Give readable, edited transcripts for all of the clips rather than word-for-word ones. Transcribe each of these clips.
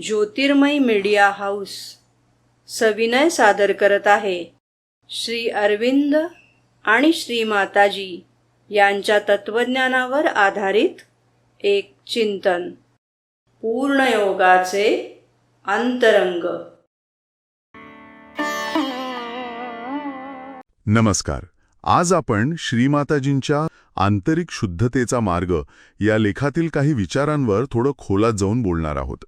ज्योतिर्मय media house सविनय सादर करत आहे श्री अरविंद आणि श्री माताजी यांच्या तत्वज्ञानावर आधारित एक चिंतन, पूर्णयोगाचे अंतरंग. नमस्कार. आज आपण श्रीमाताजींच्या आंतरिक शुद्धतेचा मार्ग या लेखातील काही विचारांवर थोडं खोलात जाऊन बोलणार आहोत.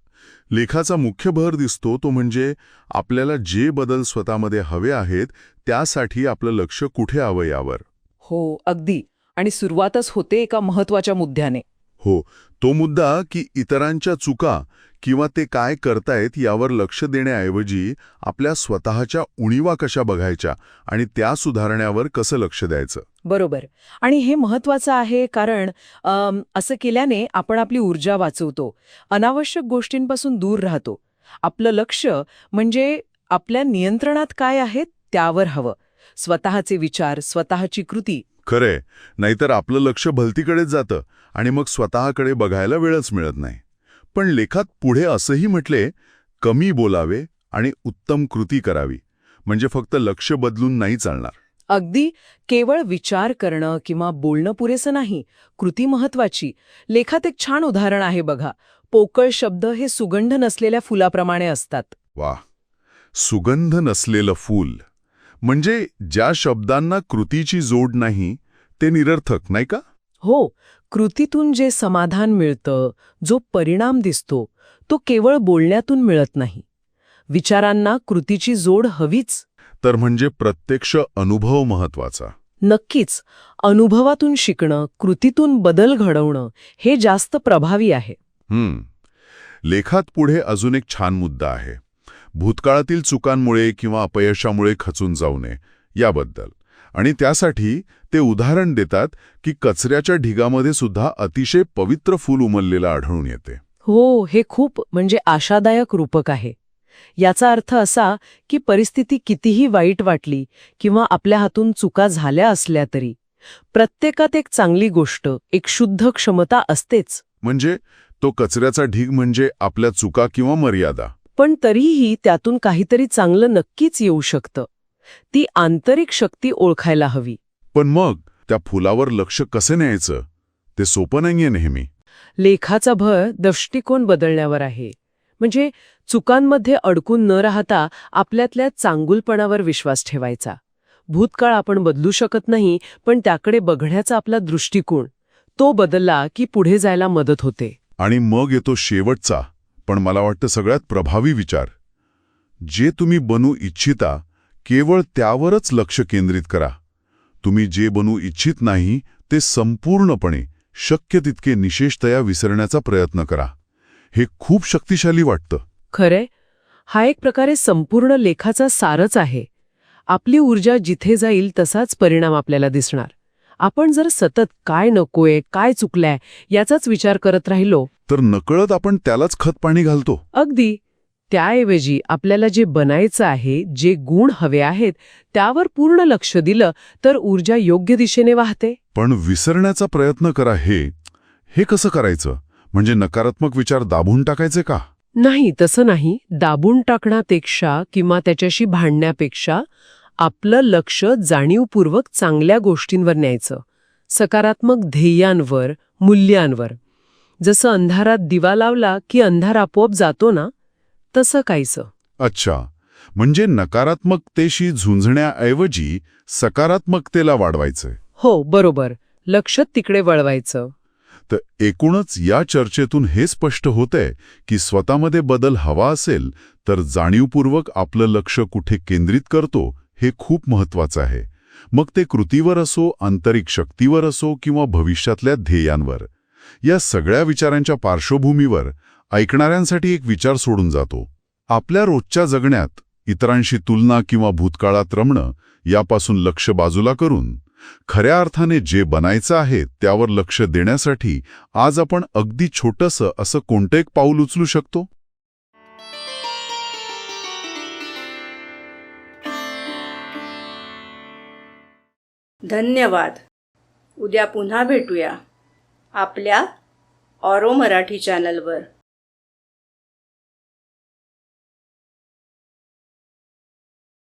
लेखाचा मुख्य भर दिसतो तो म्हणजे आपल्याला जे बदल स्वतःमध्ये हवे आहेत त्यासाठी आपलं लक्ष कुठे हवं यावर. हो, अगदी. आणि सुरुवातच होते एका महत्वाच्या मुद्द्याने. हो, तो मुद्दा की इतरांच्या चुका किंवा ते काय करतायत यावर लक्ष देण्याऐवजी आपल्या स्वतःच्या उणीवा कशा बघायच्या आणि त्या सुधारण्यावर कसं लक्ष द्यायचं. बरोबर. आणि हे महत्वाचं आहे कारण असं केल्याने आपण आपली ऊर्जा वाचवतो, अनावश्यक गोष्टींपासून दूर राहतो. आपलं लक्ष म्हणजे आपल्या नियंत्रणात काय आहेत त्यावर हवं. स्वतःचे विचार, स्वतःची कृती. खरंय, नाहीतर आपलं लक्ष भलतीकडेच जातं आणि मग स्वतःकडे बघायला वेळच मिळत नाही. पण लेखात पुढे असंही म्हटले, कमी बोलावे आणि उत्तम कृती करावी. म्हणजे फक्त लक्ष बदलून नाही चालणार. अगदी. केवळ विचार करणं किंवा बोलणं पुरेसं नाही, कृती महत्वाची. लेखात एक छान उदाहरण आहे बघा. पोकळ शब्द हे सुगंध नसलेल्या फुलाप्रमाणे असतात. वाह, सुगंध नसलेलं फूल. म्हणजे ज्या शब्दांना कृतीची जोड नाही ते निरर्थक, नाही का? हो, कृतीतून जे समाधान मिळतं, जो परिणाम दिसतो, तो केवळ बोलण्यातून मिळत नाही. विचारांना कृतीची जोड हवीच. तर म्हणजे प्रत्यक्ष अनुभव महत्वाचा. नक्कीच. अनुभवातून शिकणं, कृतीतून बदल घडवणं हे जास्त प्रभावी आहे. लेखात पुढे अजून एक छान मुद्दा आहे. भूतकाळातील चुकांमुळे किंवा अपयशामुळे खचून जाऊ नये याबद्दल. आणि त्यासाठी ते उदाहरण देतात की कचऱ्याच्या ढिगामध्ये सुद्धा अतिशय पवित्र फूल उमललेलं आढळून येते. हो, हे खूप म्हणजे आशादायक रूपक आहे. याचा अर्थ असा की परिस्थिती कितीही वाईट वाटली किंवा आपल्या हातून चुका झाल्या असल्या तरी प्रत्येकात एक चांगली गोष्ट, एक शुद्ध क्षमता असतेच. म्हणजे तो कचऱ्याचा ढीग म्हणजे आपल्या चुका किंवा मर्यादा. पण तरीही त्यातून काहीतरी चांगलं नक्कीच येऊ शकतं. ती आंतरिक शक्ती ओळखायला हवी. पण मग त्या फुलावर लक्ष कसं न्यायचं ते सोपं नाहीये नेहमी. लेखाचा भर दृष्टिकोन बदलण्यावर आहे. म्हणजे चुकांमध्ये अडकून न राहता आपल्यातल्या चांगुलपणावर विश्वास ठेवायचा. भूतकाळ आपण बदलू शकत नाही, पण त्याकडे बघण्याचा आपला दृष्टिकोन तो बदलला की पुढे जायला मदत होते. आणि मग येतो शेवटचा, पण मला वाटतं सगळ्यात प्रभावी विचार. जे तुम्ही बनू इच्छिता केवळ त्यावरच लक्ष केंद्रित करा. तुम्ही जे बनू इच्छित नाही ते संपूर्णपणे शक्य तितके निशेषतया विसरण्याचा प्रयत्न करा. हे खूप शक्तिशाली वाटतं. खरे, हा एक प्रकारे संपूर्ण लेखाचा सारच आहे. आपली ऊर्जा जिथे जाईल तसाच परिणाम आपल्याला दिसणार. आपण जर सतत काय नकोय, काय चुकलंय याचाच विचार करत राहिलो तर नकळत आपण त्यालाच खतपाणी घालतो. अगदी. त्याऐवजी आपल्याला जे बनायचं आहे, जे गुण हवे आहेत त्यावर पूर्ण लक्ष दिलं तर ऊर्जा योग्य दिशेने वाहते. पण विसरण्याचा प्रयत्न करा हे कसं करायचं? म्हणजे नकारात्मक विचार दाबून टाकायचे का? नाही, तसं नाही. दाबून टाकण्यापेक्षा किंवा त्याच्याशी भांडण्यापेक्षा आपलं लक्ष जाणीवपूर्वक चांगल्या गोष्टींवर न्यायचं. सकारात्मक ध्येयांवर, मूल्यांवर. जसं अंधारात दिवा लावला की अंधार आपोआप जातो ना, तसं काहीसं. अच्छा, म्हणजे नकारात्मकतेशी झुंजण्याऐवजी सकारात्मकतेला वाढवायचंय. हो, बरोबर. लक्ष तिकडे वळवायचं. तर एकूणच या चर्चेतून हे स्पष्ट होतंय की स्वतःमध्ये बदल हवा असेल तर जाणीवपूर्वक आपलं लक्ष कुठे केंद्रित करतो हे खूप महत्वाचं आहे. मग ते कृतीवर असो, आंतरिक शक्तीवर असो किंवा भविष्यातल्या ध्येयांवर. या सगळ्या विचारांच्या पार्श्वभूमीवर ऐकणाऱ्यांसाठी एक विचार सोडून जातो. आपल्या रोजच्या जगण्यात इतरांशी तुलना किंवा भूतकाळात रमणं यापासून लक्ष बाजूला करून खऱ्या अर्थाने जे बनायचं आहे त्यावर लक्ष देण्यासाठी आज आपण अगदी छोटंसं असं कोणतं एक पाऊल उचलू शकतो? धन्यवाद. उद्या पुन्हा भेटूया आपल्या ऑरो मराठी चॅनलवर.